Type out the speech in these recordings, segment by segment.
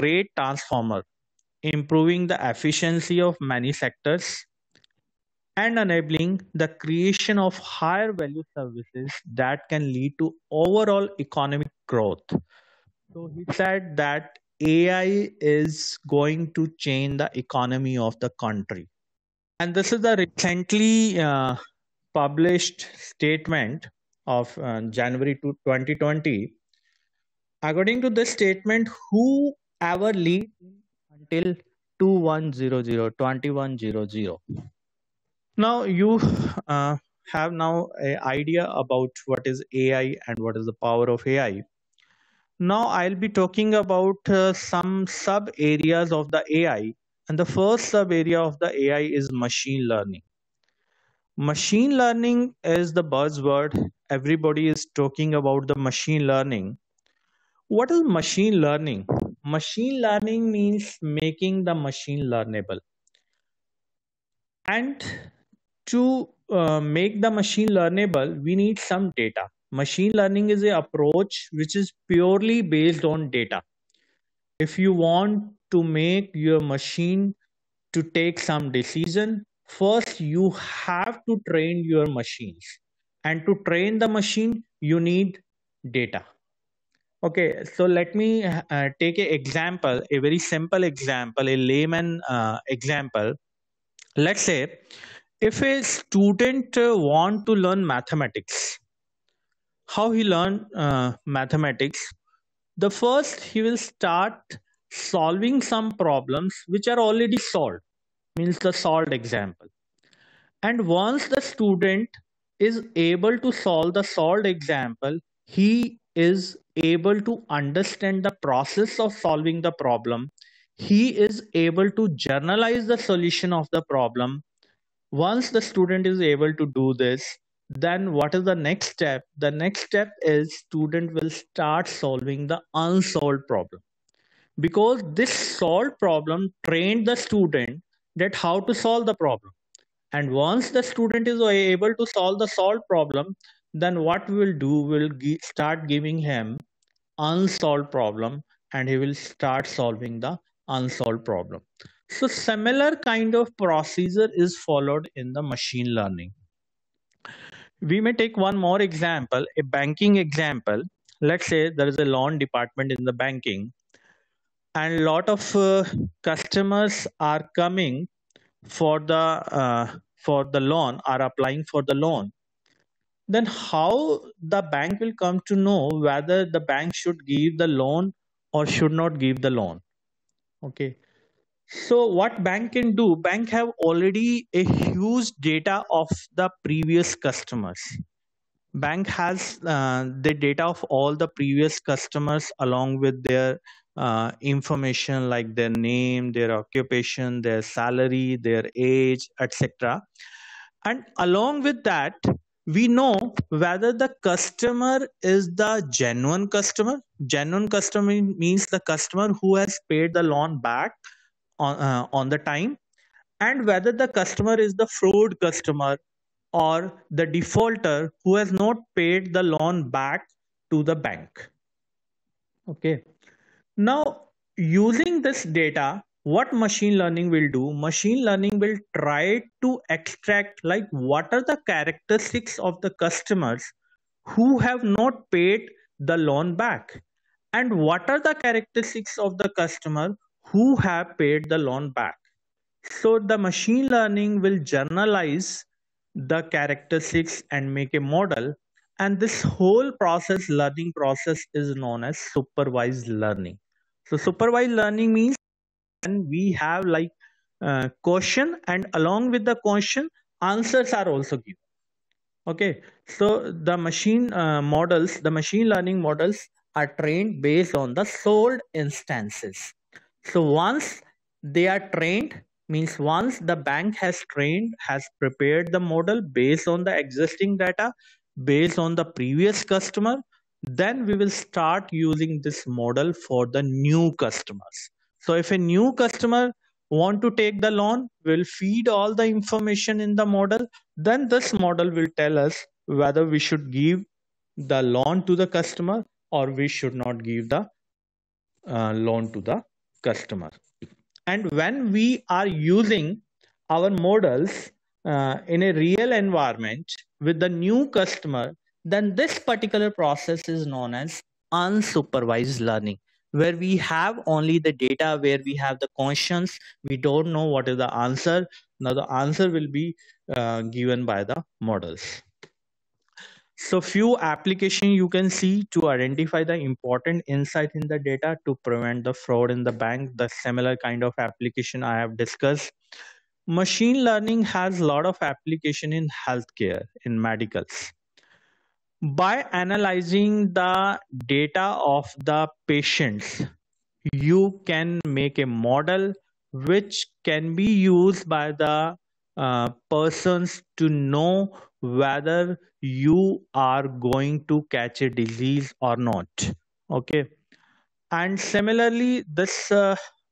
great transformer, improving the efficiency of many sectors and enabling the creation of higher value services that can lead to overall economic growth. So he said that AI is going to change the economy of the country. And this is the recently published statement of January 2020. According to this statement, whoever leads until 2100. Now you have now an idea about what is AI and what is the power of AI. Now I'll be talking about some sub areas of the AI, and the first sub area of the AI is machine learning. Machine learning is the buzzword. Everybody is talking about the machine learning. What is machine learning? Machine learning means making the machine learnable. And to make the machine learnable, we need some data. Machine learning is an approach which is purely based on data. If you want to make your machine to take some decision, first you have to train your machines. And to train the machine, you need data. Okay, so let me take an example, a very simple example, a layman example. Let's say if a student want to learn mathematics, how he learn mathematics? The first he will start solving some problems which are already solved, means the solved example. And once the student is able to solve the solved example, he is able to understand the process of solving the problem. He is able to journalize the solution of the problem. Once the student is able to do this, then what is the next step? The next step is student will start solving the unsolved problem, because this solved problem trained the student that how to solve the problem. And once the student is able to solve the solved problem, then what we will do, we'll start giving him unsolved problem, and he will start solving the unsolved problem. So similar kind of procedure is followed in the machine learning. We may take one more example, a banking example. Let's say there is a loan department in the banking, and a lot of customers are coming for the loan, are applying for the loan. Then how the bank will come to know whether the bank should give the loan or should not give the loan? Okay, so what bank can do, bank have already a huge data of the previous customers. Bank has the data of all the previous customers along with their information like their name, their occupation, their salary, their age, etc. And along with that, we know whether the customer is the genuine customer. Genuine customer means the customer who has paid the loan back on the time, and whether the customer is the fraud customer or the defaulter who has not paid the loan back to the bank. Okay, now using this data, what machine learning will do, machine learning will try to extract like what are the characteristics of the customers who have not paid the loan back, and what are the characteristics of the customer who have paid the loan back. So the machine learning will journalize the characteristics and make a model, and this whole process, learning process, is known as supervised learning. So supervised learning means when we have like question, and along with the question answers are also given. Okay, so the machine learning models are trained based on the sold instances. So once they are trained, means once the bank has trained, has prepared the model based on the existing data, based on the previous customer, then we will start using this model for the new customers. So if a new customer want to take the loan, we'll feed all the information in the model. Then this model will tell us whether we should give the loan to the customer or we should not give the loan to the customer. And when we are using our models in a real environment with the new customer, then this particular process is known as unsupervised learning, where we have only the data, where we have the questions, we don't know what is the answer. Now the answer will be given by the models. So few application you can see to identify the important insight in the data to prevent the fraud in the bank. The similar kind of application I have discussed. Machine learning has a lot of application in healthcare, in medicals. By analyzing the data of the patients, you can make a model which can be used by the persons to know whether you are going to catch a disease or not. Okay. And similarly, this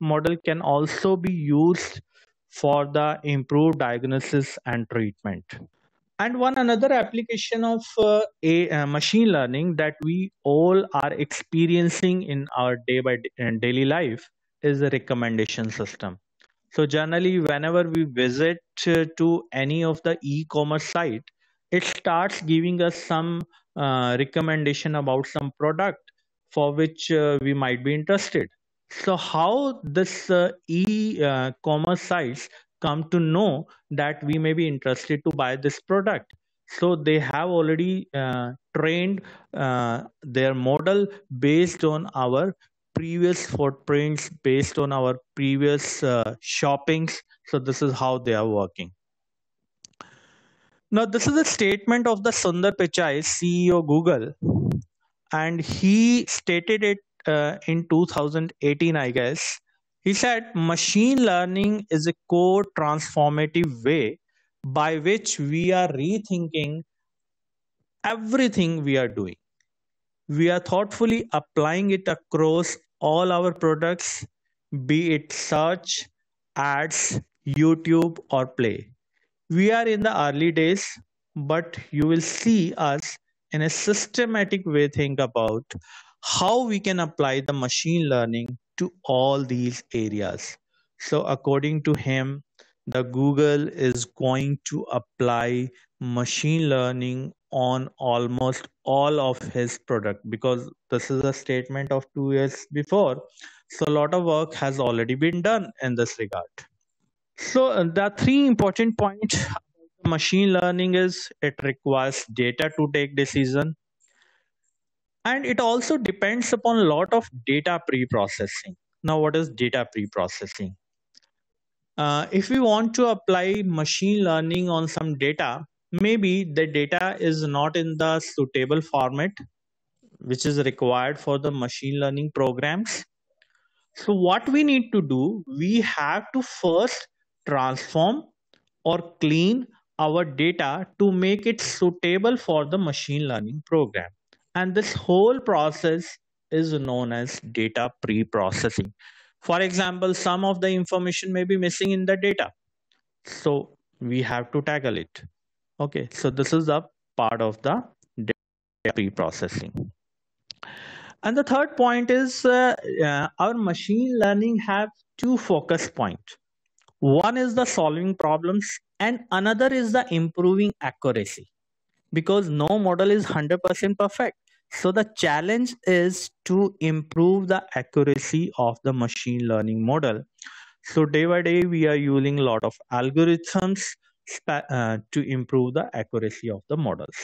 model can also be used for the improved diagnosis and treatment. And one another application of machine learning that we all are experiencing in our daily life is the recommendation system. So generally, whenever we visit to any of the e-commerce site, it starts giving us some recommendation about some product for which we might be interested. So how this e-commerce sites come to know that we may be interested to buy this product? So they have already trained their model based on our previous footprints, based on our previous shoppings. So this is how they are working. Now this is a statement of the Sundar Pichai, CEO Google, and he stated it in 2018, I guess. He said machine learning is a core transformative way by which we are rethinking everything we are doing. We are thoughtfully applying it across all our products, be it search, ads, YouTube, or play. We are in the early days, but you will see us in a systematic way think about how we can apply the machine learning to all these areas. So, according to him, the Google is going to apply machine learning on almost all of his product, because this is a statement of 2 years before. So, a lot of work has already been done in this regard. So the three important points about machine learning is it requires data to take decision, and it also depends upon a lot of data pre-processing. Now, what is data pre-processing? If we want to apply machine learning on some data, maybe the data is not in the suitable format which is required for the machine learning programs. So what we need to do, we have to first transform or clean our data to make it suitable for the machine learning program. And this whole process is known as data pre-processing. For example, some of the information may be missing in the data. So we have to tackle it. Okay, so this is the part of the data pre-processing. And the third point is our machine learning have two focus points. One is the solving problems, and another is the improving accuracy, because no model is 100% perfect. So the challenge is to improve the accuracy of the machine learning model. So day by day, we are using a lot of algorithms to improve the accuracy of the models.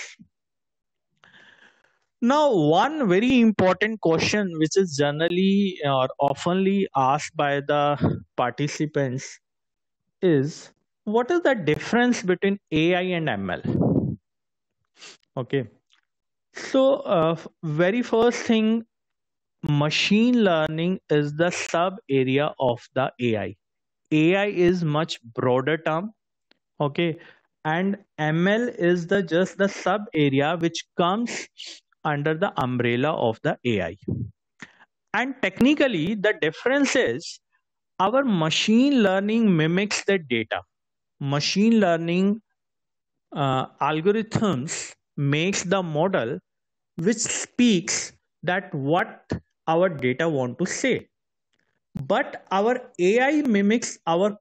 Now, one very important question which is generally or oftenly asked by the participants is, what is the difference between AI and ML? Okay. So, very first thing, machine learning is the sub area of the AI. AI is much broader term. Okay. And ML is the just the sub area which comes under the umbrella of the AI. And technically, the difference is our machine learning mimics the data. Machine learning algorithms makes the model which speaks that what our data want to say. But our AI mimics our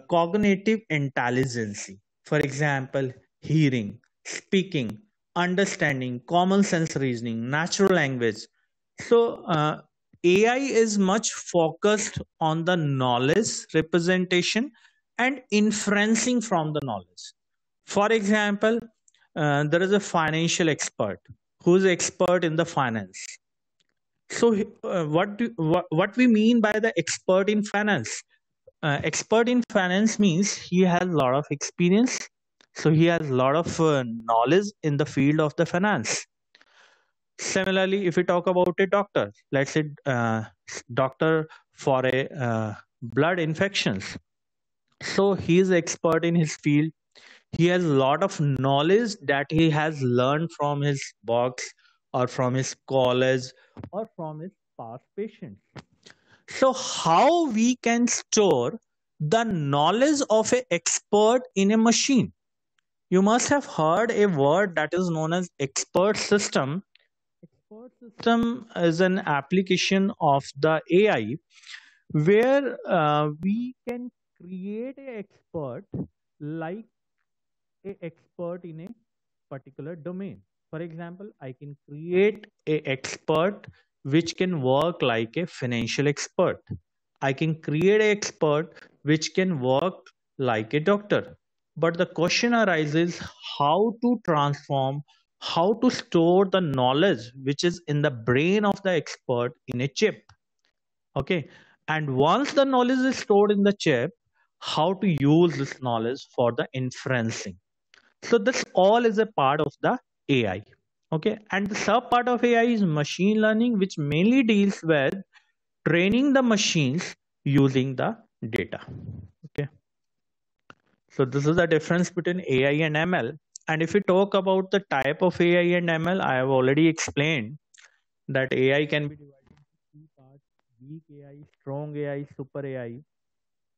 cognitive intelligence. For example, hearing, speaking, understanding, common sense reasoning, natural language. So, AI is much focused on the knowledge representation and inferencing from the knowledge. For example, there is a financial expert who is expert in the finance. So, what we mean by the expert in finance? Expert in finance means he has a lot of experience, so he has a lot of knowledge in the field of the finance. Similarly, if we talk about a doctor, let's say doctor for a blood infections, so he is expert in his field. He has a lot of knowledge that he has learned from his books or from his college or from his past patients. So, how we can store the knowledge of an expert in a machine? You must have heard a word that is known as expert system. Expert system is an application of the AI where we can create an expert like a expert in a particular domain. For example, I can create a expert which can work like a financial expert. I can create an expert which can work like a doctor. But the question arises how to transform, how to store the knowledge which is in the brain of the expert in a chip. Okay. And once the knowledge is stored in the chip, how to use this knowledge for the inferencing. So this all is a part of the AI. Okay. And the sub part of AI is machine learning, which mainly deals with training the machines using the data. Okay. So this is the difference between AI and ML. And if we talk about the type of AI and ML, I have already explained that AI can be divided into three parts: weak AI, strong AI, super AI.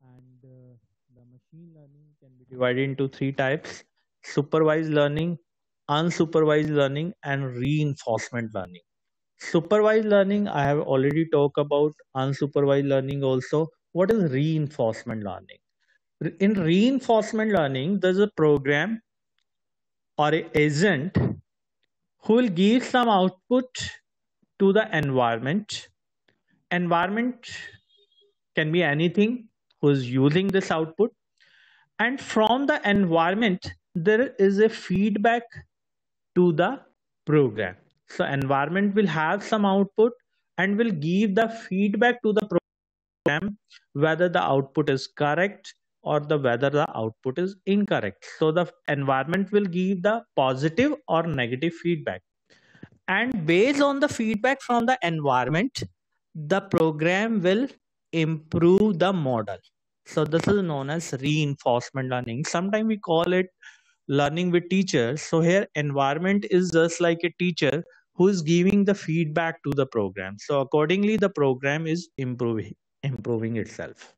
And the machine learning can be divided into three types: supervised learning, unsupervised learning, and reinforcement learning. Supervised learning, I have already talked about. Unsupervised learning also. What is reinforcement learning? In reinforcement learning, there's a program or an agent who will give some output to the environment. Environment can be anything who is using this output. And from the environment, there is a feedback to the program. So environment will have some output and will give the feedback to the program whether the output is correct or the whether the output is incorrect. So the environment will give the positive or negative feedback. And based on the feedback from the environment, the program will improve the model. So this is known as reinforcement learning. Sometimes we call it learning with teachers. So here environment is just like a teacher who is giving the feedback to the program. So accordingly the program is improving itself.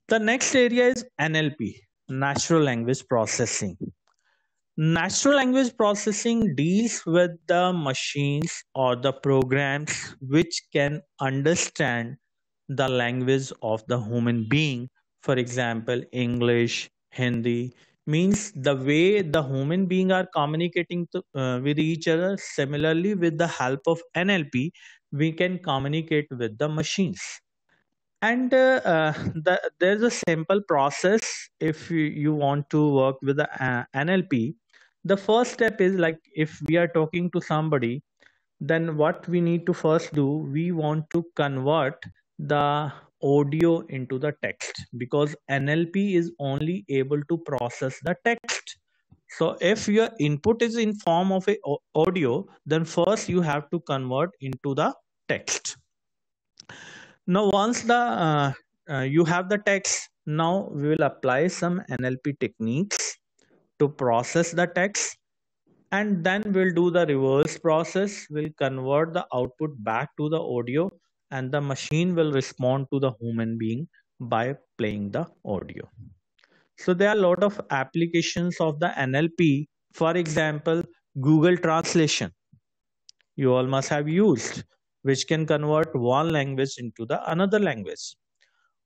The next area is NLP, natural language processing. Natural language processing deals with the machines or the programs which can understand the language of the human being. For example, English, Hindi means the way the human being are communicating with each other. Similarly, with the help of NLP, we can communicate with the machines. And there's a simple process if you want to work with the NLP. The first step is like if we are talking to somebody, then what we need to first do, we want to convert the audio into the text because NLP is only able to process the text. So if your input is in form of a audio, then first you have to convert into the text. Now, once the you have the text, now we will apply some NLP techniques to process the text, and then we'll do the reverse process. We'll convert the output back to the audio, and the machine will respond to the human being by playing the audio. So there are a lot of applications of the NLP. For example, Google Translation. You all must have used, which can convert one language into the another language.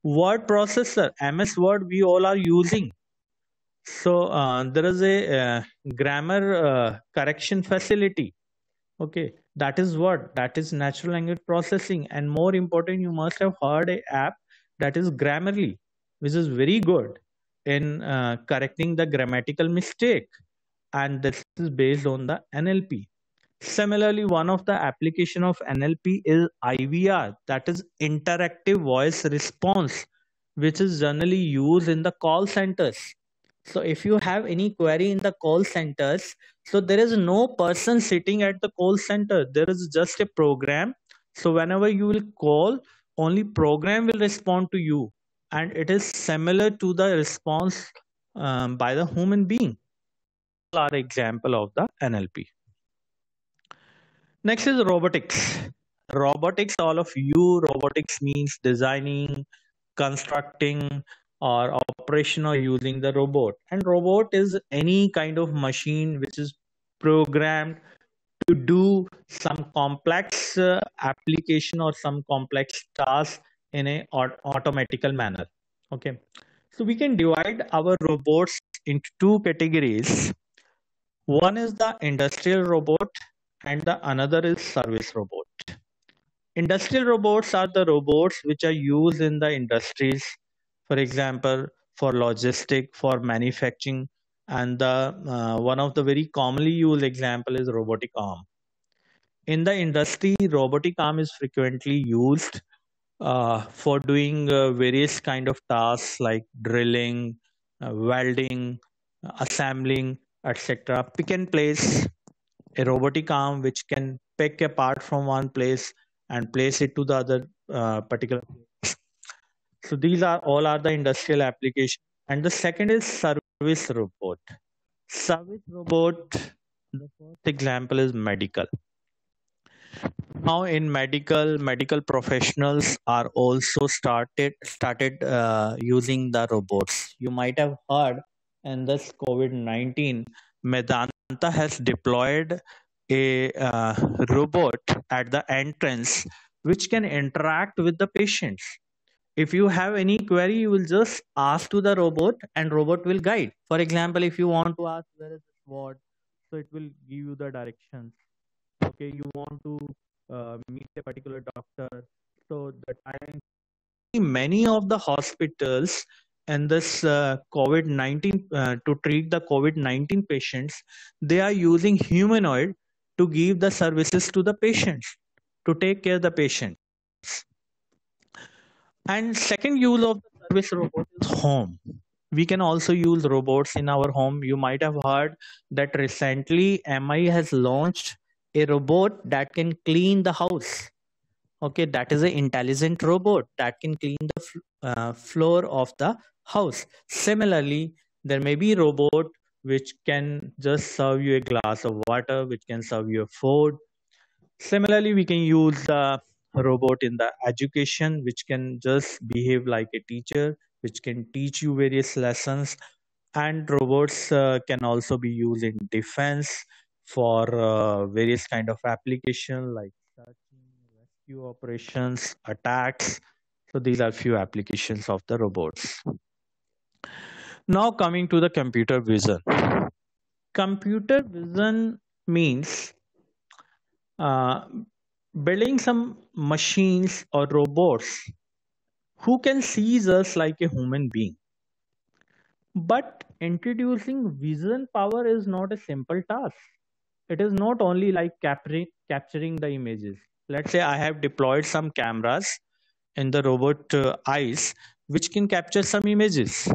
Word processor, MS Word, we all are using. So there is a grammar correction facility. Okay, that is what? That is natural language processing. And more important, you must have heard a app that is Grammarly, which is very good in correcting the grammatical mistake. And this is based on the NLP. Similarly, one of the application of NLP is IVR, that is interactive voice response, which is generally used in the call centers. So if you have any query in the call centers, so there is no person sitting at the call center. There is just a program. So whenever you will call, only program will respond to you, and it is similar to the response by the human being. Are example of the NLP. Next is robotics. Robotics, all of you, robotics means designing, constructing, or operation or using the robot. And robot is any kind of machine which is programmed to do some complex application or some complex task in a automatical manner. Okay. So we can divide our robots into two categories. One is the industrial robot and the another is service robot. Industrial robots are the robots which are used in the industries, for example, for logistic, for manufacturing, and the one of the very commonly used example is robotic arm. In the industry, robotic arm is frequently used for doing various kind of tasks like drilling, welding, assembling, etc. Pick and place, a robotic arm which can pick a part from one place and place it to the other particular place. So these are all are the industrial application. And the second is service robot. Service robot, the first example is medical. Now in medical professionals are also started using the robots. You might have heard in this COVID-19, Medanta has deployed a robot at the entrance which can interact with the patients. If you have any query, you will just ask to the robot and robot will guide. For example, if you want to ask where is this ward, so it will give you the directions. Okay, you want to meet a particular doctor, so the time. Many of the hospitals and this COVID-19 to treat the COVID-19 patients, they are using humanoid to give the services to the patients, to take care of the patient. And second use of the service robot is home. We can also use robots in our home. You might have heard that recently MI has launched a robot that can clean the house. Okay, that is an intelligent robot that can clean the floor of the house. Similarly, there may be robot which can just serve you a glass of water, which can serve you food. Similarly, we can use the robot in the education, which can just behave like a teacher, which can teach you various lessons. And robots can also be used in defense for various kind of application like searching, rescue operations, attacks. So these are few applications of the robots. Now coming to the computer vision. Computer vision means uh, building some machines or robots who can see us like a human being. But introducing vision power is not a simple task. It is not only like capturing the images. Let's say I have deployed some cameras in the robot eyes, which can capture some images.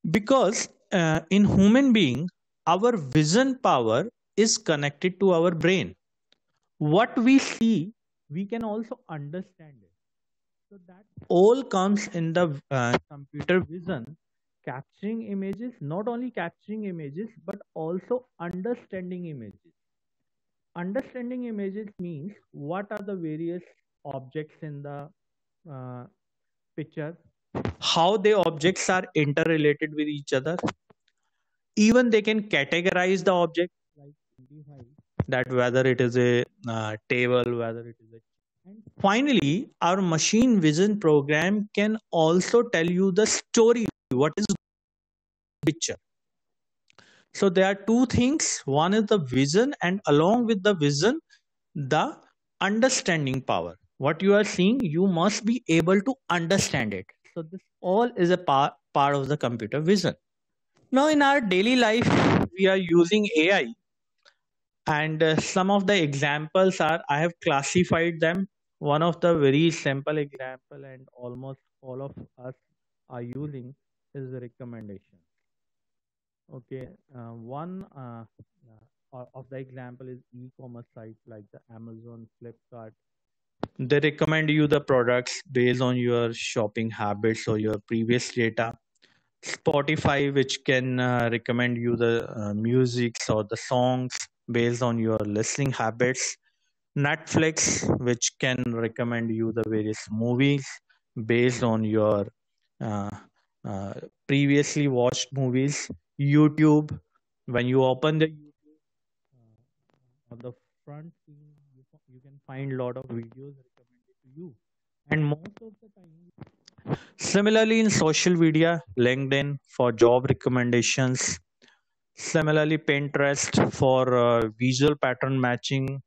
Because in human being, our vision power is connected to our brain. What we see, we can also understand it. So that all comes in the computer vision, capturing images, not only capturing images, but also understanding images. Understanding images means what are the various objects in the uh, picture, how the objects are interrelated with each other. Even they can categorize the object like that whether it is a table, whether it is a and Finally, our machine vision program can also tell you the story, what is picture. So there are two things. One is the vision, and along with the vision, the understanding power. What you are seeing, you must be able to understand it. So this all is a part of the computer vision. Now in our daily life, we are using AI, and some of the examples are, I have classified them. One of the very simple example and almost all of us are using is the recommendation. Okay, one of the example is e-commerce sites like the Amazon, Flipkart. They recommend you the products based on your shopping habits or your previous data. Spotify, which can recommend you the musics or the songs based on your listening habits. Netflix, which can recommend you the various movies based on your uh, uh, previously watched movies. YouTube, when you open the YouTube, on the front screen, you can find a lot of videos recommended to you. And most of the time, similarly in social media, LinkedIn for job recommendations. Similarly, Pinterest for visual pattern matching.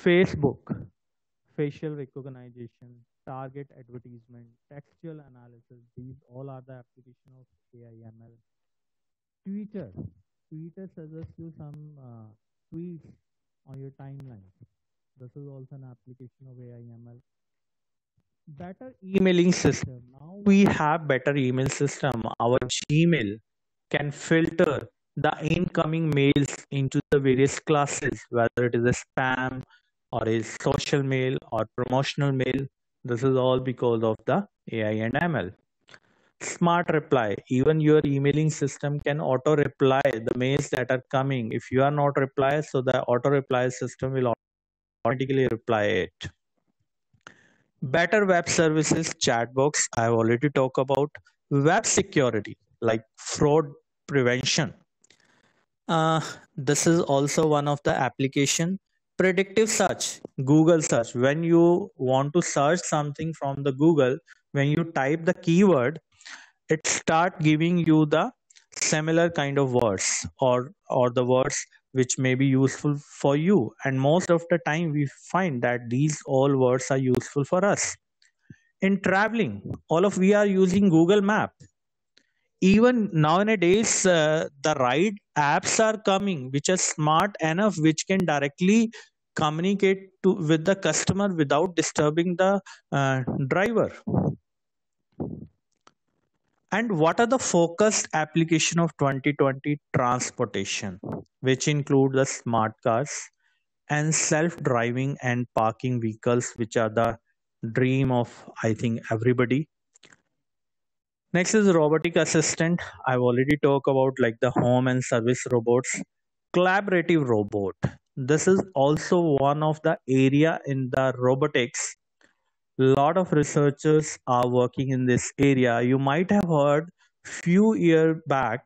Facebook, facial recognition, target advertisement, textual analysis. These all are the application of AI/ML. Twitter, Twitter suggests you some tweets on your timeline. This is also an application of AI/ML. Better emailing system. Now we have better email system. Our Gmail can filter the incoming mails into the various classes, whether it is a spam or a social mail or promotional mail. This is all because of the AI and ML. Smart reply. Even your emailing system can auto reply the mails that are coming. If you are not reply, so the auto reply system will automatically reply it. Better web services, chat box, I have already talked about. Web security, like fraud prevention. Uh, this is also one of the application. Predictive search, Google search. When you want to search something from the Google, when you type the keyword, it start giving you the similar kind of words, or the words which may be useful for you. And most of the time we find that these all words are useful for us. In traveling, all of we are using Google Map. Even nowadays, the ride apps are coming which are smart enough, which can directly communicate with the customer without disturbing the driver. And what are the focused application of 2020 transportation, which include the smart cars and self-driving and parking vehicles, which are the dream of, I think, everybody. Next is robotic assistant. I've already talked about like the home and service robots. Collaborative robot. This is also one of the area in the robotics. Lot of researchers are working in this area. You might have heard few years back,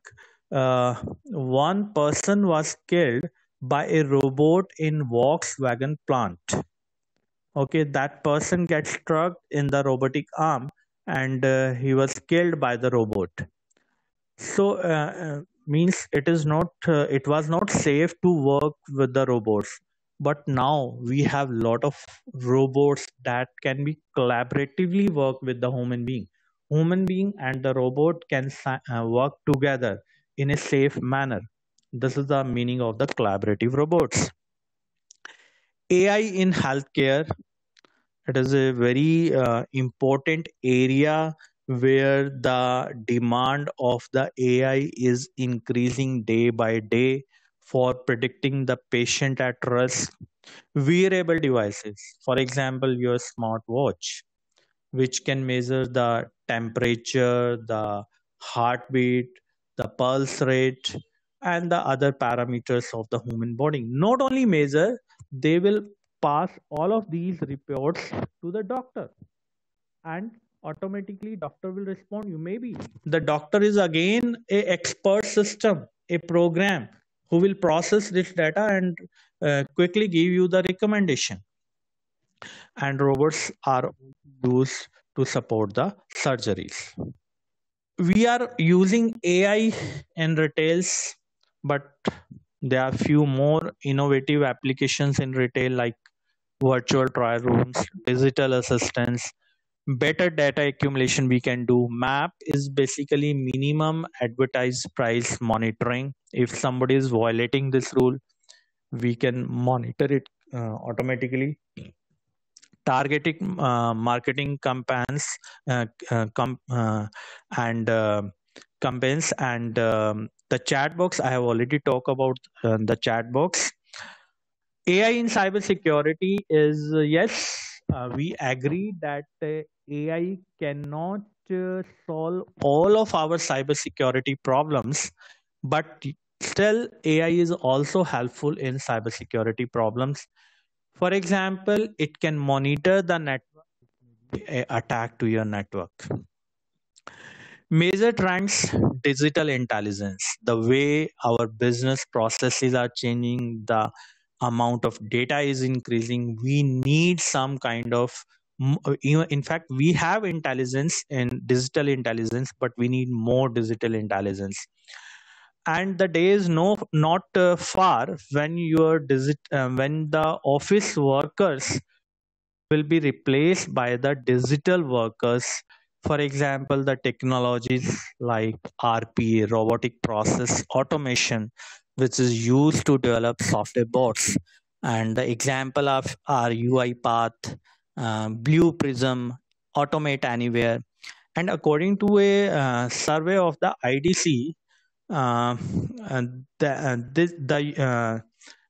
one person was killed by a robot in Volkswagen plant. Okay, that person gets struck in the robotic arm, and he was killed by the robot. So means it was not safe to work with the robots. But now we have lot of robots that can be collaboratively work with the human being. Human being and the robot can work together in a safe manner. This is the meaning of the collaborative robots. AI in healthcare, it is a very important area where the demand of the AI is increasing day by day for predicting the patient at risk. Wearable devices, for example, your smartwatch, which can measure the temperature, the heartbeat, the pulse rate, and the other parameters of the human body. Not only measure, they will pass all of these reports to the doctor, and automatically doctor will respond you. Maybe the doctor is again a expert system, a program who will process this data and quickly give you the recommendation. and robots are used to support the surgeries. We are using AI in retails, but there are few more innovative applications in retail like virtual trial rooms, digital assistants, better data accumulation we can do. MAP is basically minimum advertised price monitoring. If somebody is violating this rule, we can monitor it automatically. Targeting marketing campaigns com- and campaigns and the chat box. I have already talked about the chat box. AI in cybersecurity is yes, we agree that AI cannot solve all of our cybersecurity problems, but still AI is also helpful in cybersecurity problems. For example, it can monitor the network attack to your network. Major trends: digital intelligence, the way our business processes are changing, the amount of data is increasing. We need some kind of in fact, we have intelligence in digital intelligence, but we need more digital intelligence. And the day is not far when when the office workers will be replaced by the digital workers. For example, the technologies like RPA, robotic process automation, which is used to develop software bots. And the example of our UiPath, Blue Prism, Automate Anywhere. And according to a survey of the IDC, uh,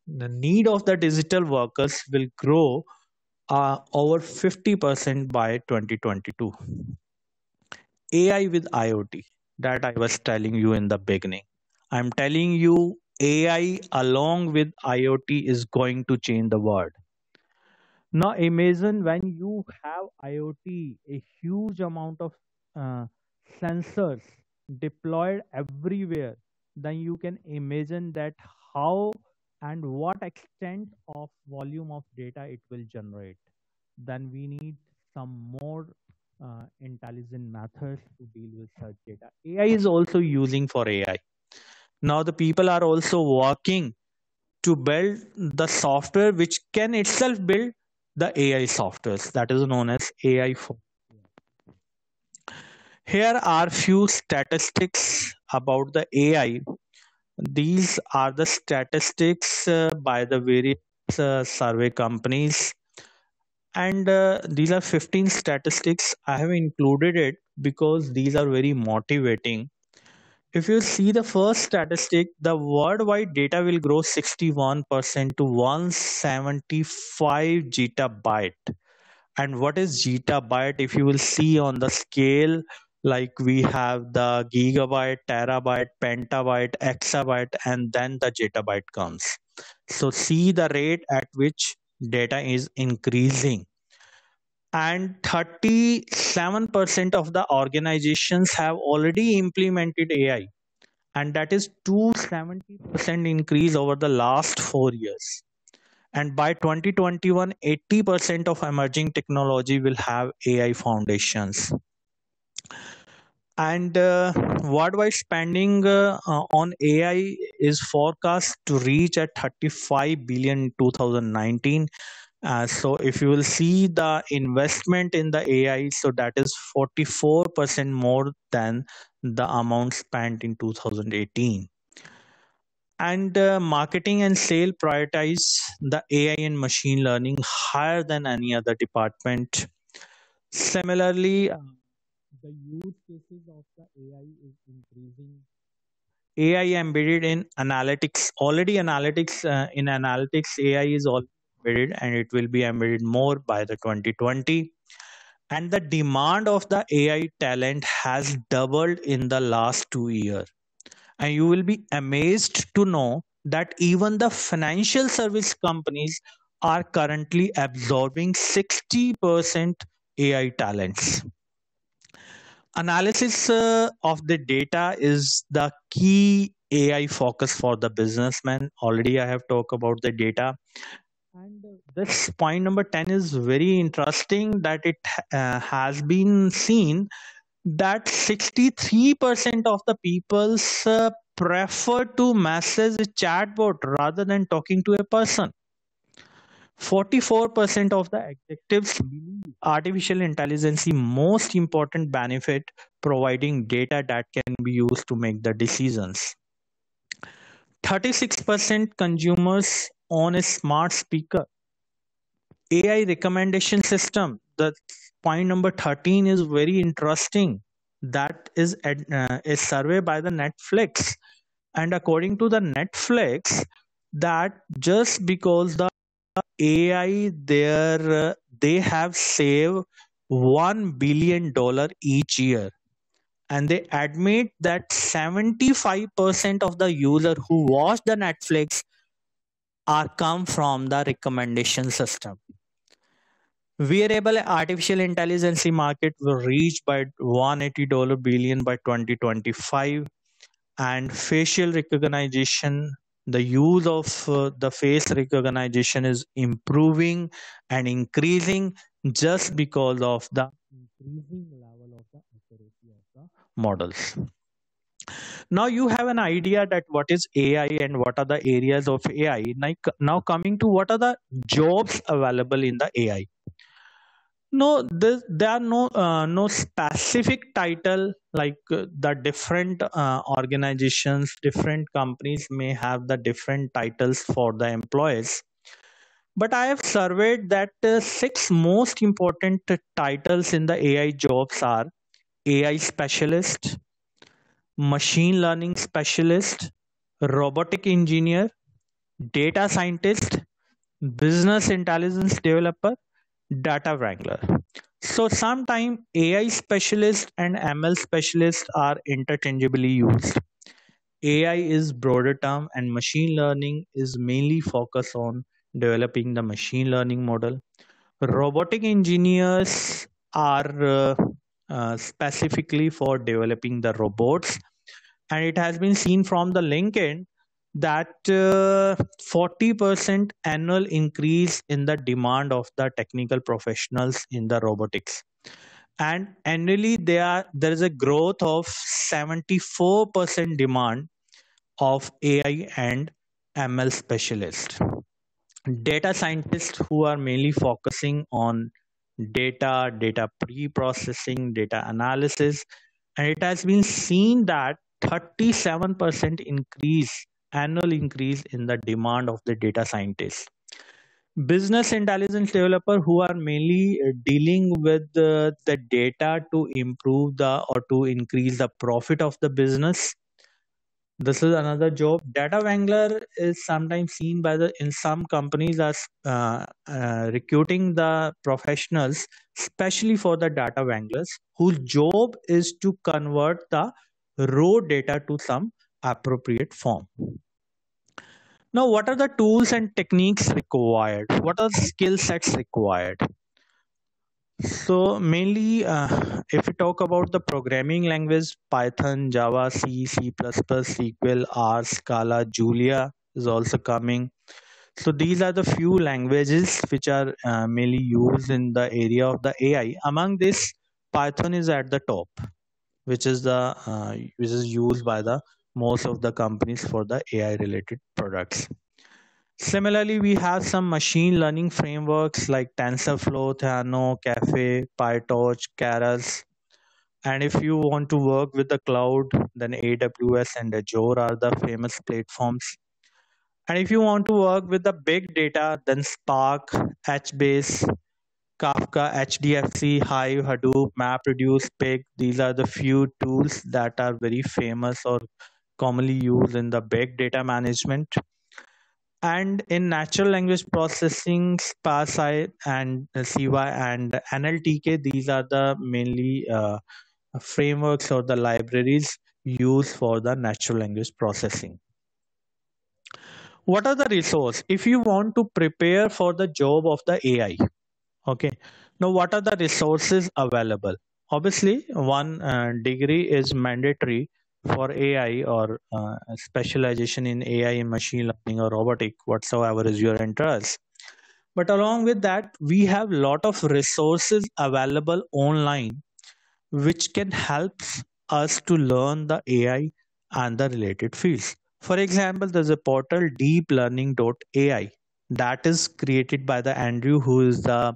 the need of the digital workers will grow over 50% by 2022. AI with IoT, that I was telling you in the beginning. I'm telling you, AI along with IoT is going to change the world. Now imagine when you have IoT, a huge amount of uh, sensors deployed everywhere, then you can imagine that how and what extent of volume of data it will generate. Then we need some more intelligent methods to deal with such data. AI is also using for AI. Now the people are also working to build the software which can itself build the AI softwares, that is known as AI. Here are few statistics about the AI. These are the statistics by the various survey companies, and these are 15 statistics. I have included it because these are very motivating. If you see the first statistic, the worldwide data will grow 61% to 175 gigabyte. And what is gigabyte? If you will see on the scale, like we have the gigabyte, terabyte, petabyte, exabyte, and then the gigabyte comes. So see the rate at which data is increasing. And 37% of the organizations have already implemented AI, and that is 270% increase over the last 4 years. And by 2021, 80% of emerging technology will have AI foundations. And worldwide spending on AI is forecast to reach at 35 billion in 2019. So if you will see the investment in the AI, so that is 44% more than the amount spent in 2018. And marketing and sale prioritize the AI and machine learning higher than any other department. Similarly, the use cases of the AI is increasing. AI embedded in analytics. Already analytics in analytics, AI is all embedded, and it will be embedded more by the 2020. And the demand of the AI talent has doubled in the last 2 years. And you will be amazed to know that even the financial service companies are currently absorbing 60% AI talents. Analysis of the data is the key AI focus for the businessman. Already I have talked about the data. And this point number 10 is very interesting that it has been seen that 63% of the people's prefer to message a chatbot rather than talking to a person. 44% of the executives believe artificial intelligence is most important benefit, providing data that can be used to make the decisions. 36% consumers own a smart speaker. AI recommendation system. The point number 13 is very interesting. That is a survey by the Netflix. And according to the Netflix, that just because the AI there, they have saved $1 billion each year. And they admit that 75% of the user who watch the Netflix are come from the recommendation system. Wearable artificial intelligence market will reach by $180 billion by 2025, and facial recognition, the use of the face recognition is improving and increasing just because of the increasing level of the accuracy of the models. Now you have an idea that what is AI and what are the areas of AI. Now coming to what are the jobs available in the AI. No, there are no specific title like the different organizations, different companies may have the different titles for the employees. But I have surveyed that six most important titles in the AI jobs are AI specialist, machine learning specialist, robotic engineer, data scientist, business intelligence developer, data wrangler. So sometimes AI specialists and ML specialists are interchangeably used. AI is broader term and machine learning is mainly focused on developing the machine learning model. Robotic engineers are specifically for developing the robots, and it has been seen from the LinkedIn that 40% annual increase in the demand of the technical professionals in the robotics, and annually there is a growth of 74% demand of AI and ML specialists. Data scientists who are mainly focusing on data pre-processing, data analysis, and it has been seen that 37% increase annual increase in the demand of the data scientists. Business intelligence developer who are mainly dealing with the data to improve the or to increase the profit of the business. This is another job. Data wrangler is sometimes seen by the in some companies as recruiting the professionals, especially for the data wranglers, whose job is to convert the raw data to some appropriate form. Now, what are the tools and techniques required? What are the skill sets required? So mainly, if we talk about the programming language, Python, Java, C, C++, SQL, R, Scala, Julia is also coming. So these are the few languages which are mainly used in the area of the AI. Among this, Python is at the top, which is the which is used by the most of the companies for the AI related products. Similarly, we have some machine learning frameworks like TensorFlow, Theano, Caffe, PyTorch, Keras. And if you want to work with the cloud, then AWS and Azure are the famous platforms. And if you want to work with the big data, then Spark, HBase, Kafka, HDFC, Hive, Hadoop, MapReduce, Pig. These are the few tools that are very famous or commonly used in the big data management. And in natural language processing, SparSci and CY and NLTK, these are the mainly frameworks or the libraries used for the natural language processing. What are the resources? If you want to prepare for the job of the AI, okay. Now, what are the resources available? Obviously, one degree is mandatory for AI or specialization in AI, machine learning, or robotic, whatsoever is your interest. But along with that, we have lot of resources available online which can help us to learn the AI and the related fields. For example, there's a portal deeplearning.ai that is created by the Andrew, who is the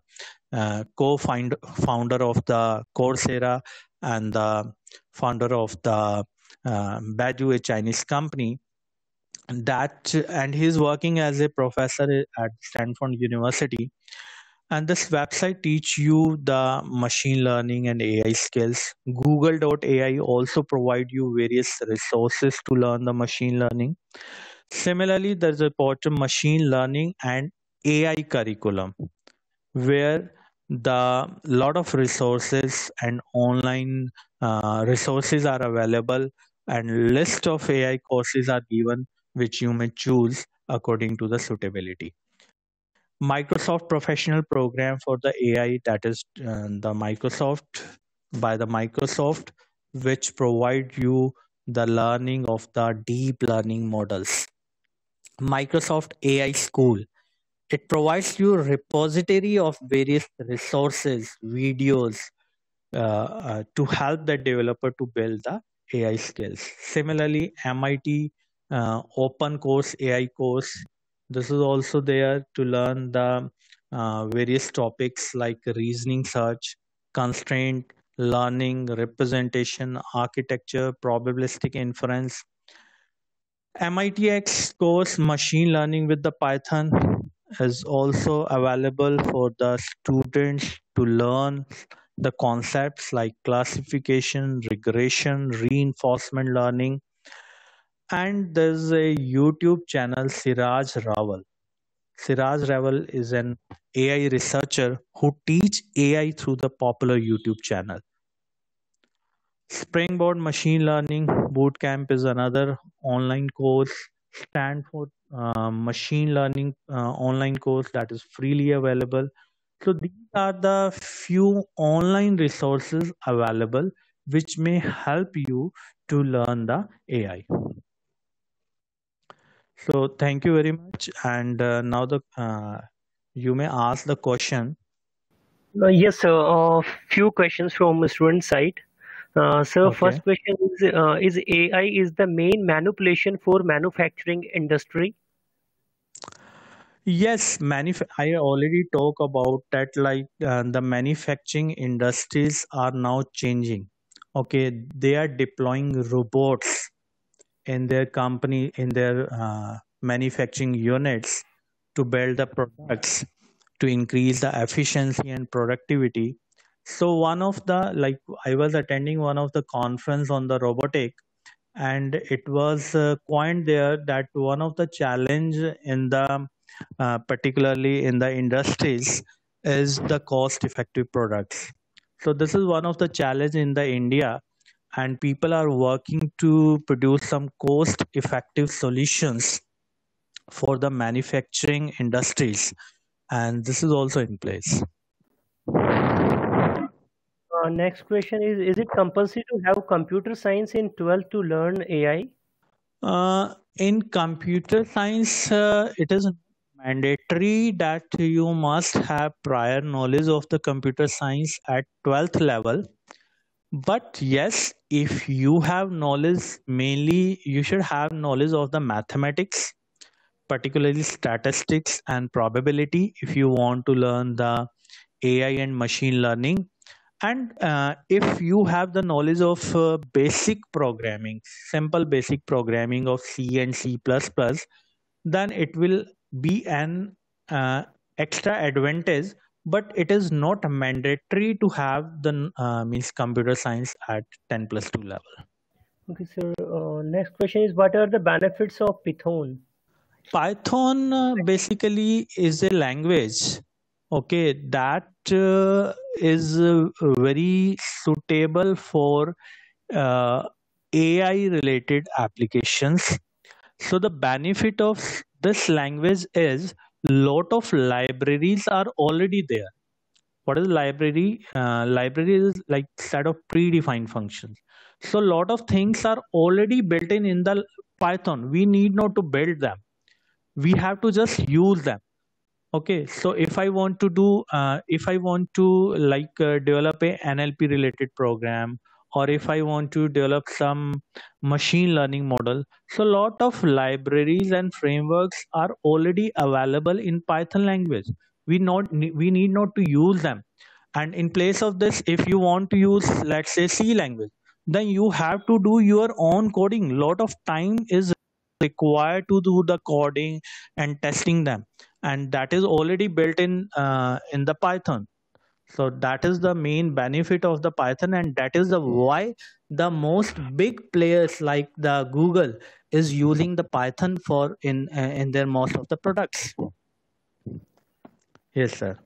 co-founder of the Coursera and the founder of the Baidu, a Chinese company. And he's working as a professor at Stanford University, and this website teach you the machine learning and AI skills. Google.ai also provide you various resources to learn the machine learning. Similarly, there's a portal machine learning and AI curriculum where the lot of resources and online resources are available, and list of AI courses are given which you may choose according to the suitability. Microsoft Professional Program for the AI, that is the Microsoft by the Microsoft, which provide you the learning of the deep learning models. Microsoft AI School, it provides you a repository of various resources, videos to help the developer to build the AI skills. Similarly, MIT Open Course AI course, this is also there to learn the various topics like reasoning search, constraint, learning, representation, architecture, probabilistic inference. MITx course Machine Learning with the Python is also available for the students to learn the concepts like classification, regression, reinforcement learning. And there's a YouTube channel, Siraj Rawal. Siraj Rawal is an AI researcher who teach AI through the popular YouTube channel. Springboard Machine Learning Bootcamp is another online course. Stanford Machine Learning online course that is freely available. So these are the few online resources available which may help you to learn the AI. So thank you very much. And now the you may ask the question. Yes, sir. A few questions from student side. Sir, Okay. first question is AI is the main manipulation for manufacturing industry? Yes, I already talk about that. Like the manufacturing industries are now changing. Okay, they are deploying robots in their company, in their manufacturing units to build the products to increase the efficiency and productivity. So one of the, like, I was attending one of the conference on the robotic, and it was coined there that one of the challenge in the particularly in the industries is the cost effective products. So this is one of the challenge in the India, and people are working to produce some cost effective solutions for the manufacturing industries, and this is also in place. Next question is it compulsory to have computer science in 12th to learn AI? In computer science, it is mandatory that you must have prior knowledge of the computer science at 12th level. But yes, if you have knowledge, mainly you should have knowledge of the mathematics, particularly statistics and probability, if you want to learn the AI and machine learning. And if you have the knowledge of basic programming, simple basic programming of C and C++, then it will be an extra advantage. But it is not mandatory to have the means computer science at 10 plus 2 level. Okay, sir. Next question is what are the benefits of Python? Python basically is a language, okay, that is very suitable for AI related applications. So the benefit of this language is lot of libraries are already there. What is library? Library is like set of predefined functions. So lot of things are already built in the Python. We need not to build them. We have to just use them. Okay, so if I want to develop a NLP related program, or if I want to develop some machine learning model, so lot of libraries and frameworks are already available in Python language. We need not to use them. And in place of this, if you want to use, let's say, C language, then you have to do your own coding. Lot of time is required to do the coding and testing them, and that is already built in the Python. So that is the main benefit of the Python, and that is the why the most big players like the Google is using the Python for in their most of the products. Yes, sir.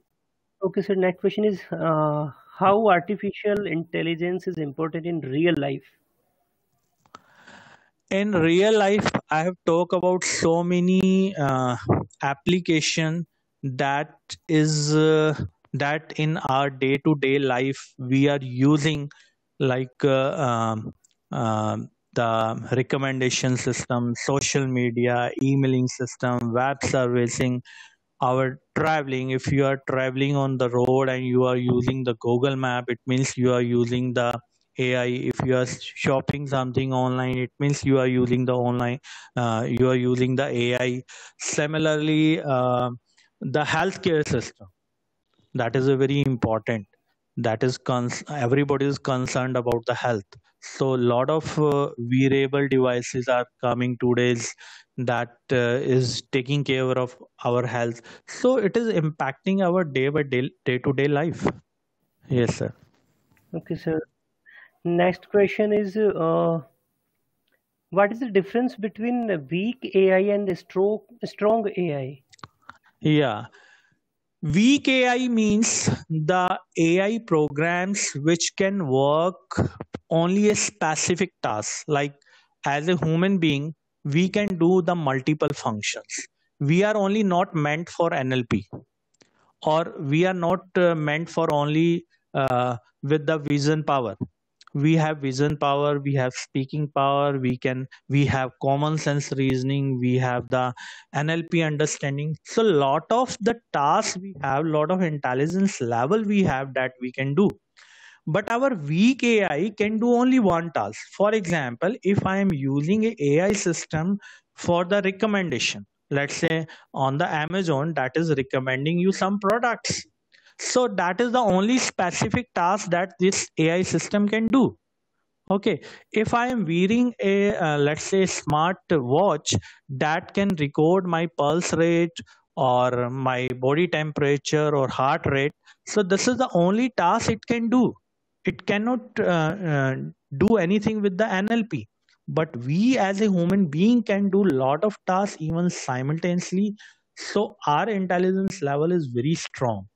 Okay, so next question is how artificial intelligence is important in real life? In real life, I have talked about so many application that is that in our day to day life we are using, like the recommendation system, social media, emailing system, web servicing, our traveling. If you are traveling on the road and you are using the Google Map, it means you are using the AI. If you are shopping something online, it means you are using the online, you are using the AI. Similarly, the healthcare system, that is a very important. That is everybody is concerned about the health. So a lot of wearable devices are coming today's that is taking care of our health. So it is impacting our day by day to day life. Yes, sir. Okay, sir. Next question is what is the difference between a weak AI and a strong AI? Yeah. Weak AI means the AI programs which can work only a specific task. Like as a human being, we can do the multiple functions. We are only not meant for NLP, or we are not meant for only with the vision power. We have vision power, we have speaking power, we have common sense reasoning, we have the NLP understanding. So lot of the tasks we have, lot of intelligence level we have that we can do. But our weak AI can do only one task. For example, if I am using a AI system for the recommendation, let's say on the Amazon that is recommending you some products, so that is the only specific task that this AI system can do. Okay, if I am wearing a let's say smart watch that can record my pulse rate or my body temperature or heart rate, so this is the only task it can do. It cannot do anything with the NLP. But we as a human being can do lot of tasks even simultaneously. So our intelligence level is very strong,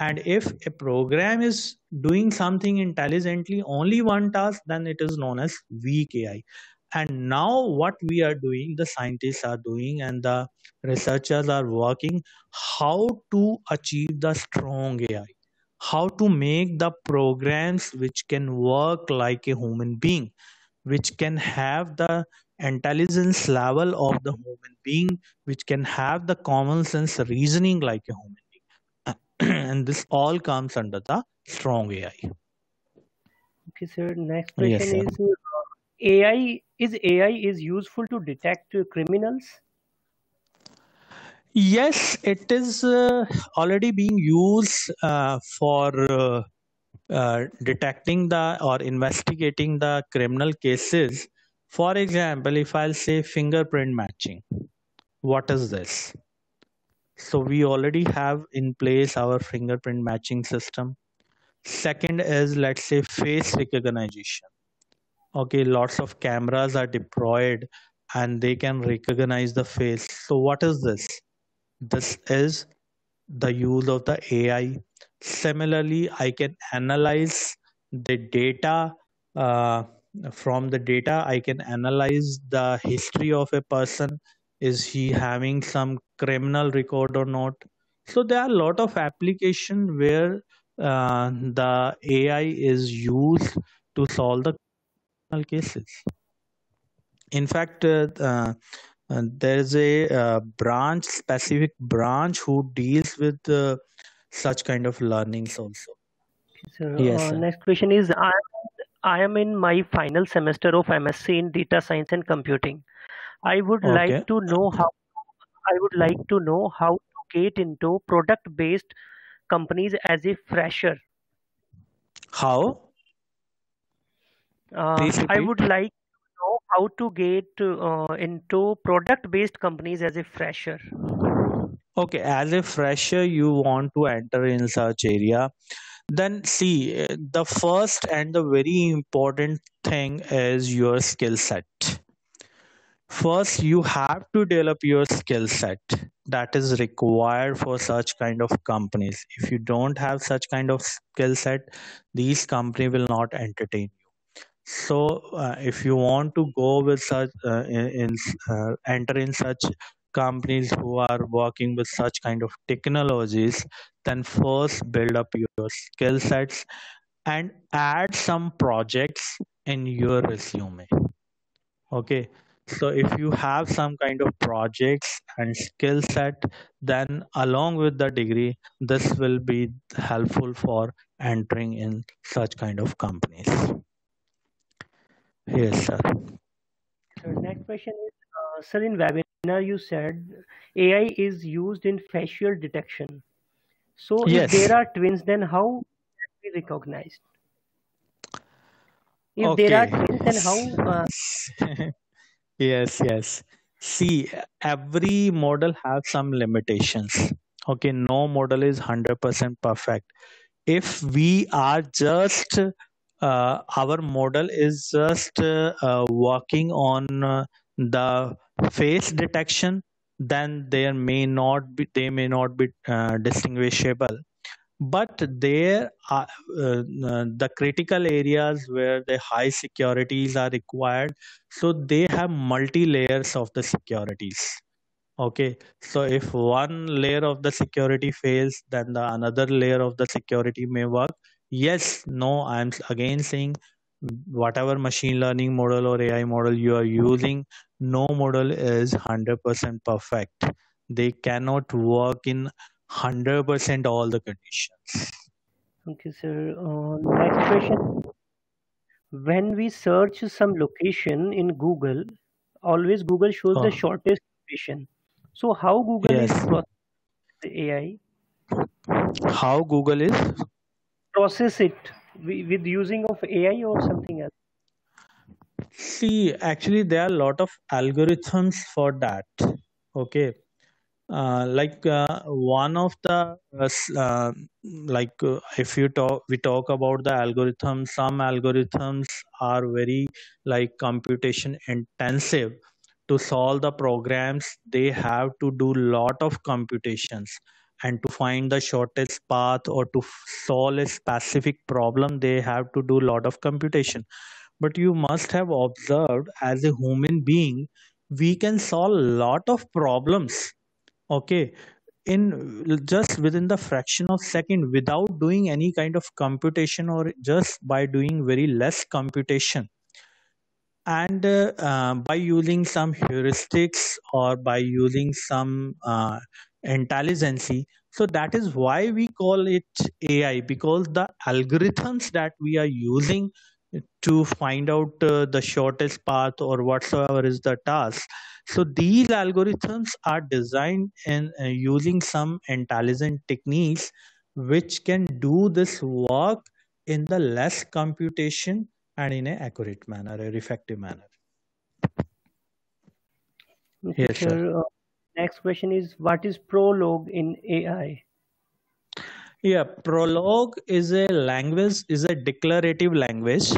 and if a program is doing something intelligently, only one task, then it is known as weak AI. And now, what we are doing, the scientists are doing, and the researchers are working how to achieve the strong AI, how to make the programs which can work like a human being, which can have the intelligence level of the human being, which can have the common sense reasoning like a human being. And this all comes under the strong AI. Okay, sir. Next Yes, question sir. is AI is useful to detect criminals? Yes, it is already being used for detecting the or investigating the criminal cases. For example, if I'll say fingerprint matching, what is this? So we already have in place our fingerprint matching system. Second is, let's say, face recognition. Okay, lots of cameras are deployed and they can recognize the face. So what is this? This is the use of the AI. Similarly, I can analyze the data. uh, from the data I can analyze the history of a person. Is he having some criminal record or not? So there are a lot of application where the AI is used to solve the criminal cases. In fact, There's a specific branch who deals with such kind of learnings also. So, Yes, sir. next question is I am in my final semester of MSc in data science and computing. I would like Okay. to know how I would like to know how to get into product-based companies as a fresher. How? Please I repeat. would like to know how to get into product-based companies as a fresher. Okay, as a fresher, you want to enter in such area. Then see, the first and the very important thing is your skill set. First, you have to develop your skill set that is required for such kind of companies. If you don't have such kind of skill set, these company will not entertain you. So, if you want to go with such enter in such companies who are working with such kind of technologies, then first build up your skill sets and add some projects in your resume. Okay. So if you have some kind of projects and skill set, then along with the degree, this will be helpful for entering in such kind of companies. Yes, sir. So next question is, sir, in webinar you said AI is used in facial detection. So if Yes. there are twins, then how can we recognized? If there are Okay. twins, then how? Yes, yes. See, every model has some limitations. Okay, no model is 100% perfect. If we are just our model is just working on the face detection, then they may not be distinguishable, but there are the critical areas where the high securities are required, so they have multi layers of the securities. Okay, so if one layer of the security fails, then the another layer of the security may work. Yes, no, again saying whatever machine learning model or AI model you are using, no model is 100% perfect. They cannot work in 100% all the conditions. Okay, sir. Next question. When we search some location in Google, always Google shows the Oh, shortest location. So how Google yes. is AI How Google is? process it with using of AI or something else? See, actually, there are a lot of algorithms for that. Okay, one of the if we talk about the algorithms, some algorithms are very like computation intensive. To solve the programs, they have to do lot of computations, and to find the shortest path or to solve a specific problem, they have to do lot of computation. But you must have observed, as a human being, we can solve lot of problems, okay, in just within the fraction of second without doing any kind of computation, or just by doing very less computation, and by using some heuristics or by using some intelligence. So that is why we call it AI, because the algorithms that we are using to find out the shortest path or whatsoever is the task, so these algorithms are designed in using some intelligent techniques which can do this work in the less computation and in an accurate manner, a effective manner. Okay, Yes, sir. sir. Next question is, what is Prolog in AI? Yeah, Prolog is a language, is a declarative language.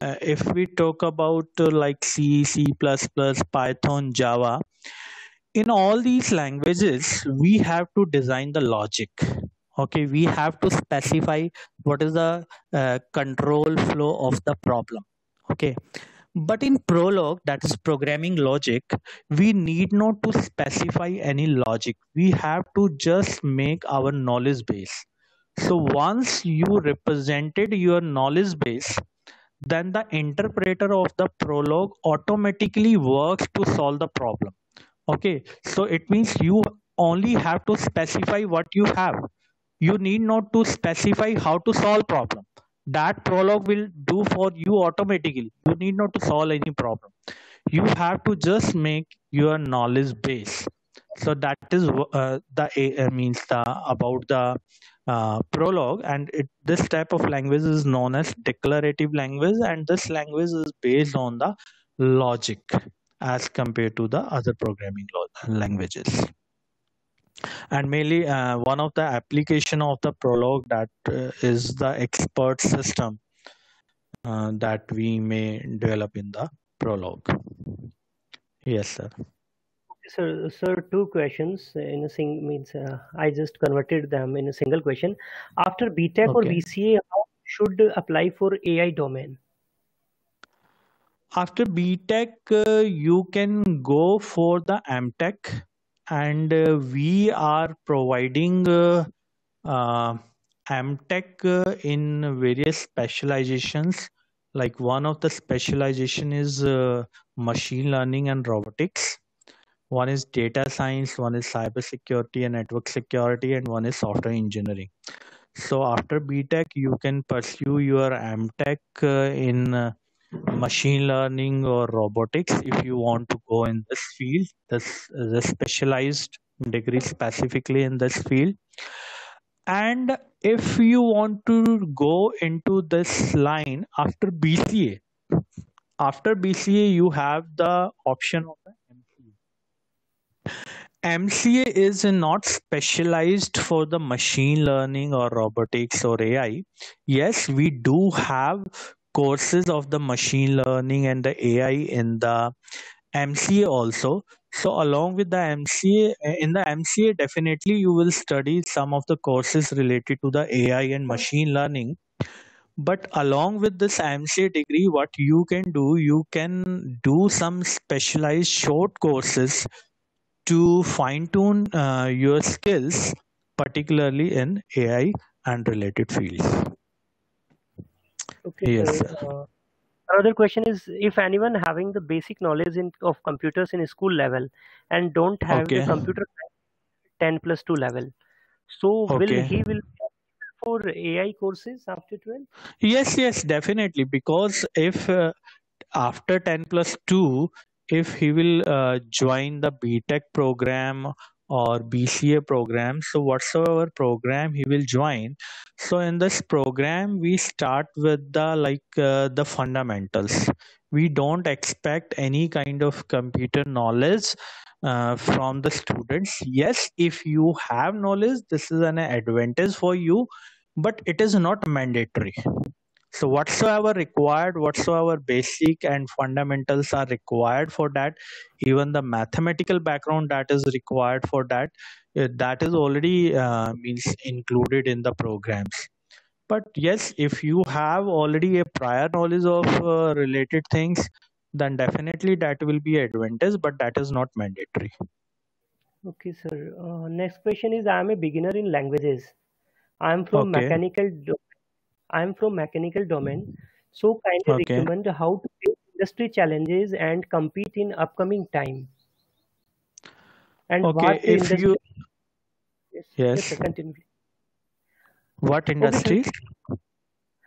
If we talk about like C, C++, Python, Java, in all these languages, we have to design the logic. Okay, we have to specify what is the control flow of the problem. Okay, but in Prolog, that is programming logic, we need not to specify any logic. We have to just make our knowledge base. So once you represented your knowledge base, then the interpreter of the Prolog automatically works to solve the problem. Okay, so it means you only have to specify what you have. You need not to specify how to solve problem. That prologue will do for you automatically. You need not to solve any problem. You have to just make your knowledge base. So that is means the about the prologue, and this type of language is known as declarative language, and this language is based on the logic as compared to the other programming languages. And mainly one of the application of the prologue that is the expert system that we may develop in the prologue. Yes, sir. Sir, two questions in a sing means I just converted them in a single question. After BTech or Okay. BCA, how should apply for AI domain? After BTech, you can go for the MTech, and we are providing MTech in various specializations. Like one of the specialization is machine learning and robotics. One is data science, one is cyber security and network security, and one is software engineering. So after BTech, you can pursue your MTech in machine learning or robotics if you want to go in this field. This is a specialized degree specifically in this field. And if you want to go into this line after BCA, you have the option of the MCA. MCA is not specialized for the machine learning or robotics or AI. Yes, we do have courses of the machine learning and the AI in the MCA also. So along with the MCA, in the MCA, definitely you will study some of the courses related to the AI and machine learning. But along with this MCA degree, what you can do, you can do some specialized short courses to fine tune your skills, particularly in AI and related fields. Okay, Yes, sir. sir. Another question is if anyone having the basic knowledge of computers in school level and don't have the Okay. computer 10 plus 2 level, so will Okay. he will for AI courses after 12? Yes, yes, definitely. Because if after 10 plus 2, if he will join the BTech program or BCA program, so whatsoever program he will join, so in this program we start with the the fundamentals. We don't expect any kind of computer knowledge from the students. Yes, if you have knowledge, this is an advantage for you, but it is not mandatory. So whatsoever required, whatsoever basic and fundamentals are required for that, even the mathematical background that is required for that, that is already means included in the programs. But yes, if you have already a prior knowledge of related things, then definitely that will be advantage, but that is not mandatory. Okay, sir. Next question is I am a beginner in languages. I am from Okay. I am from mechanical domain. So kindly Okay. recommend how to face industry challenges and compete in upcoming time. And Okay. what If industry? you Yes, yes, sir. yes, Continue. what Okay, sir. industries?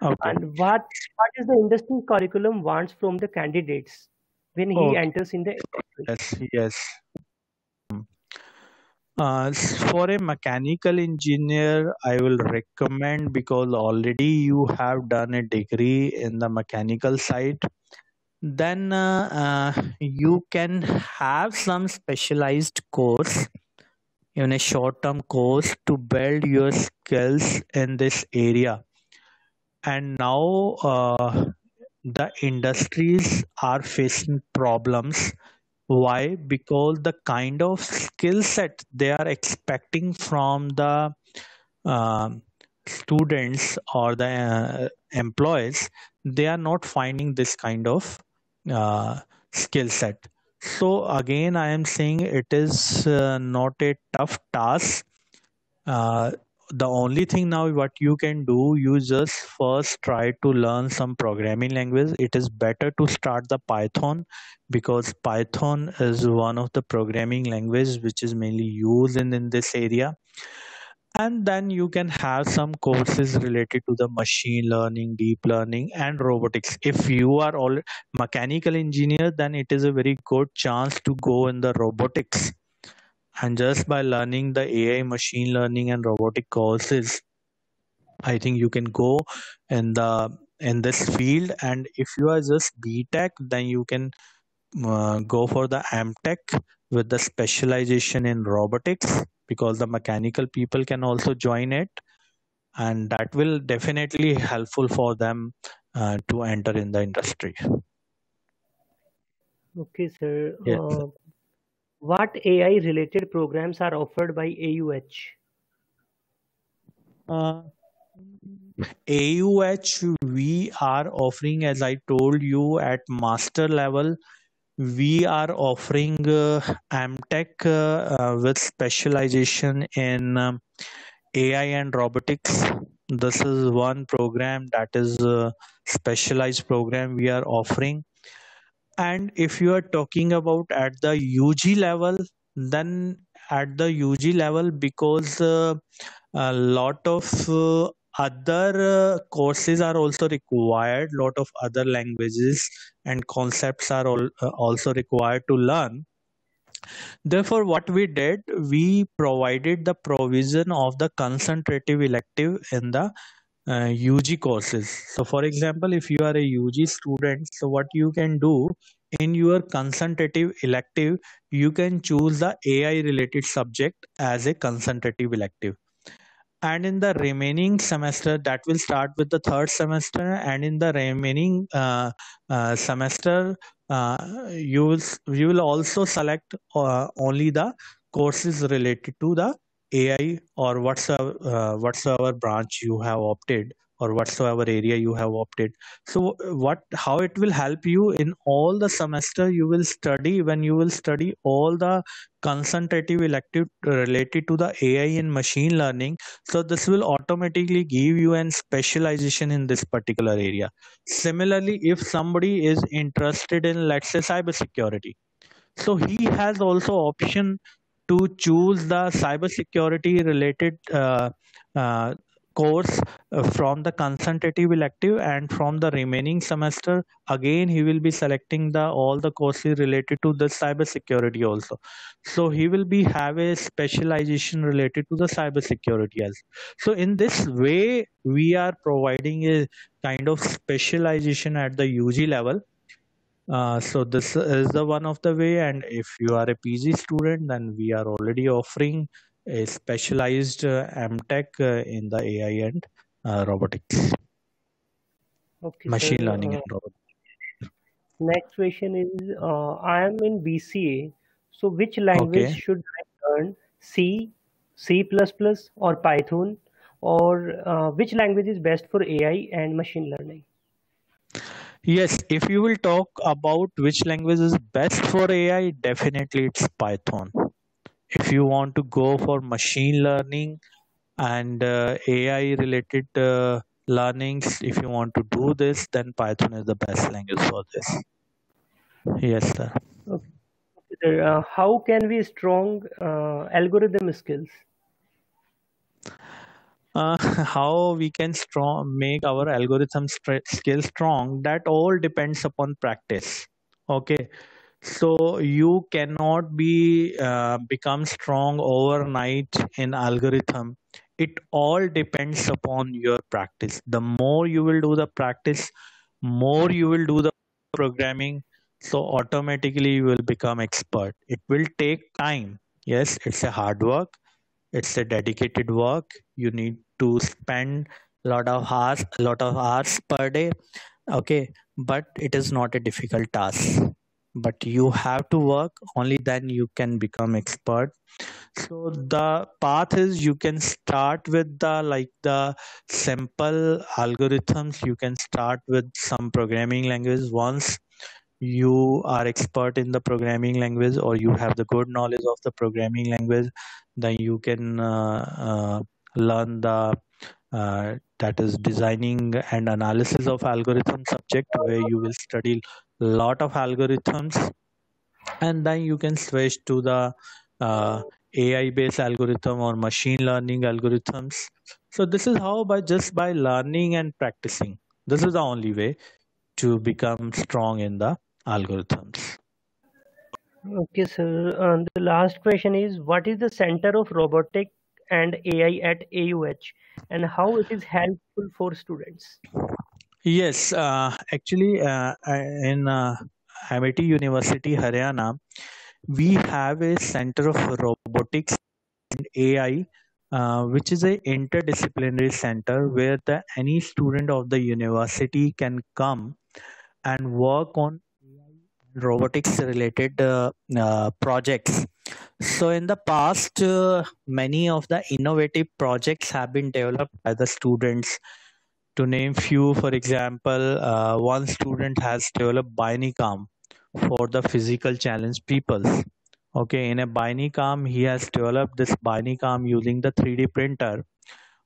Okay. And what is the industry curriculum wants from the candidates when he Okay. enters in the industry? Yes. Yes. For a mechanical engineer, I will recommend, because already you have done a degree in the mechanical side, then you can have some specialized course, even a short term course, to build your skills in this area. And now the industries are facing problems. Why? Because the kind of skill set they are expecting from the students or the employees, they are not finding this kind of uh, skill set. So again, I am saying it is not a tough task. Uh, the only thing now what you can do, you just first try to learn some programming language. It is better to start the Python, because Python is one of the programming language which is mainly used in this area. And then you can have some courses related to the machine learning, deep learning, and robotics. If you are all mechanical engineer, then it is a very good chance to go in the robotics. And just by learning the AI, machine learning, and robotic courses, I think you can go in this field. And if you are just BTech, then you can go for the MTech with the specialization in robotics, because the mechanical people can also join it, and that will definitely helpful for them to enter in the industry. Okay, sir. Yes. What AI related programs are offered by AUH? Uh, AUH, we are offering, as I told you, at master level, we are offering MTech with specialization in AI and robotics. This is one program that is a specialized program we are offering. And if you are talking about at the UG level, then at the UG level, because a lot of other courses are also required, lot of other languages and concepts are also required to learn. Therefore, what we did, we provided the provision of the concentrative elective in the UG courses. So, for example, if you are a UG student, so what you can do in your concentrative elective, you can choose the AI related subject as a concentrative elective. And in the remaining semester, that will start with the third semester, and in the remaining semester, you will also select only the courses related to the AI, or whatsoever branch you have opted, or whatsoever area you have opted. So what how it will help you in all the semester, you will study, when you will study all the concentrative elective related to the AI and machine learning, so this will automatically give you an specialization in this particular area. Similarly, if somebody is interested in, let's say, cybersecurity, so he has also option to choose the cybersecurity related course from the consultative elective, and from the remaining semester, again he will be selecting the all the courses related to the cybersecurity also. So he will be have a specialization related to the cybersecurity as. So in this way, we are providing a kind of specialization at the UG level. So this is the one of the way, and if you are a PG student, then we are already offering a specialized MTech in the AI and robotics, Okay, machine sir. learning and robotics. Next question is, I am in BCA, so which language Okay. should I learn? C, C++, or Python? Or which language is best for AI and machine learning? Yes, if you will talk about which language is best for AI, definitely it's Python. If you want to go for machine learning and AI related learnings, if you want to do this, then Python is the best language for this. Yes, sir. Okay, sir. How can we strong algorithm skills? How we can make our algorithm skill strong, that all depends upon practice. Okay, so you cannot be become strong overnight in algorithm. It all depends upon your practice. The more you will do the practice, more you will do the programming, so automatically you will become expert. It will take time. Yes, it's a hard work, it's a dedicated work. You need to spend lot of hours per day. Okay, but it is not a difficult task. But you have to work, only then you can become expert. So the path is, you can start with the simple algorithms. You can start with some programming language. Once you are expert in the programming language, or you have the good knowledge of the programming language, then you can learn the that is designing and analysis of algorithm subject, where you will study lot of algorithms, and then you can switch to the AI based algorithm or machine learning algorithms. So this is how, by learning and practicing, this is the only way to become strong in the algorithms. Okay, sir. The last question is, what is the Center of Robotic and AI at AUH, and how it is helpful for students? Yes, actually, in Amity University, Haryana, we have a Center of Robotics and AI, which is a interdisciplinary center where any student of the university can come and work on robotics related projects. So in the past, many of the innovative projects have been developed by the students. To name few, for example, one student has developed Binicam for the physical challenged peoples. Okay, in a Binicam, he has developed this Binicam using the 3D printer.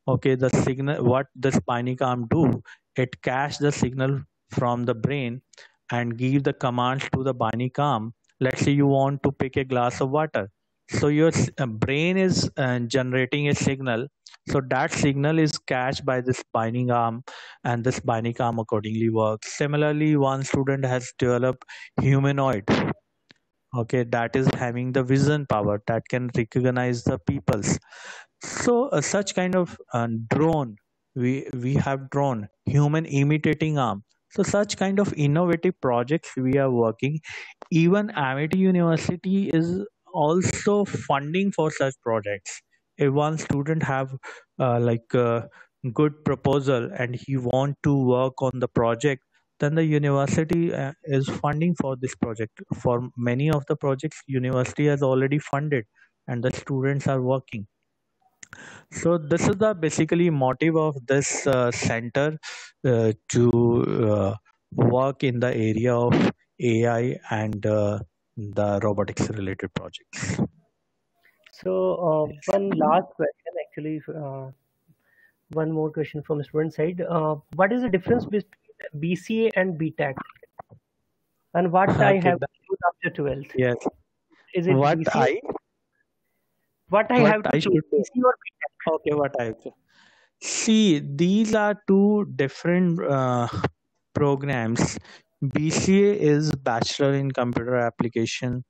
Okay, the signal, what this Binicam do, it cache the signal from the brain and give the commands to the Binicam. Let's say you want to pick a glass of water. So your brain is generating a signal. So that signal is cached by this Binicam, and this Binicam accordingly works. Similarly, one student has developed humanoid. Okay, that is having the vision power that can recognize the peoples. So such kind of drone, we have drone, human imitating arm. So such kind of innovative projects we are working. Even Amity University is also funding for such projects. If one student have like a good proposal and he want to work on the project, then the university is funding for this project. For many of the projects, university has already funded, and the students are working. So this is the basically motive of this center to work in the area of AI and the robotics related projects. So, one last question, actually, one more question from student side. What is the difference between BCA and BTech? And what I Okay, have to choose after 12th? yes. Is it What BCA? What I what have to I choose, should do? BCA or BTech? Okay, what I see. These are two different programs. BCA is Bachelor in Computer Application,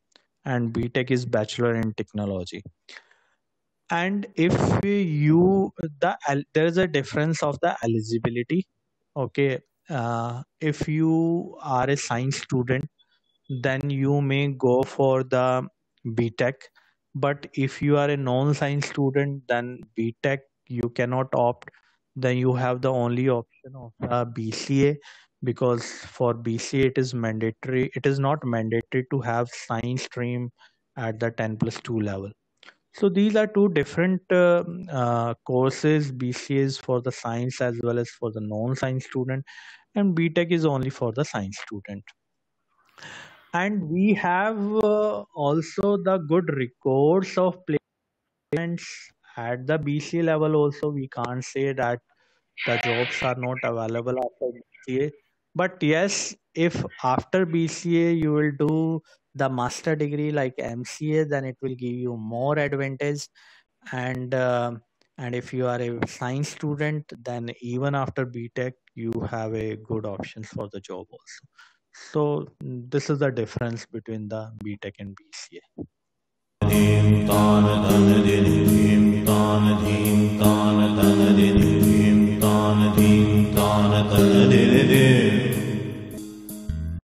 and BTech is Bachelor in Technology. And if you there is a difference of the eligibility. Okay, if you are a science student, then you may go for the BTech. But if you are a non-science student, then BTech you cannot opt. Then you have the only option of BCA, because for BCA it is mandatory. It is not mandatory to have science stream at the 10+2 level. So these are two different courses. BCA is for the science as well as for the non-science student, and BTech is only for the science student. And we have also the good records of placements at the BCA level also. We can't say that the jobs are not available after BCA. But yes, if after BCA you will do the master degree like MCA, then it will give you more advantage. And if you are a science student, then even after BTech you have a good options for the job also. So this is the difference between the BTech and BCA. Dim tan tan dim tan dim tan tan dim tan dim tan tan dim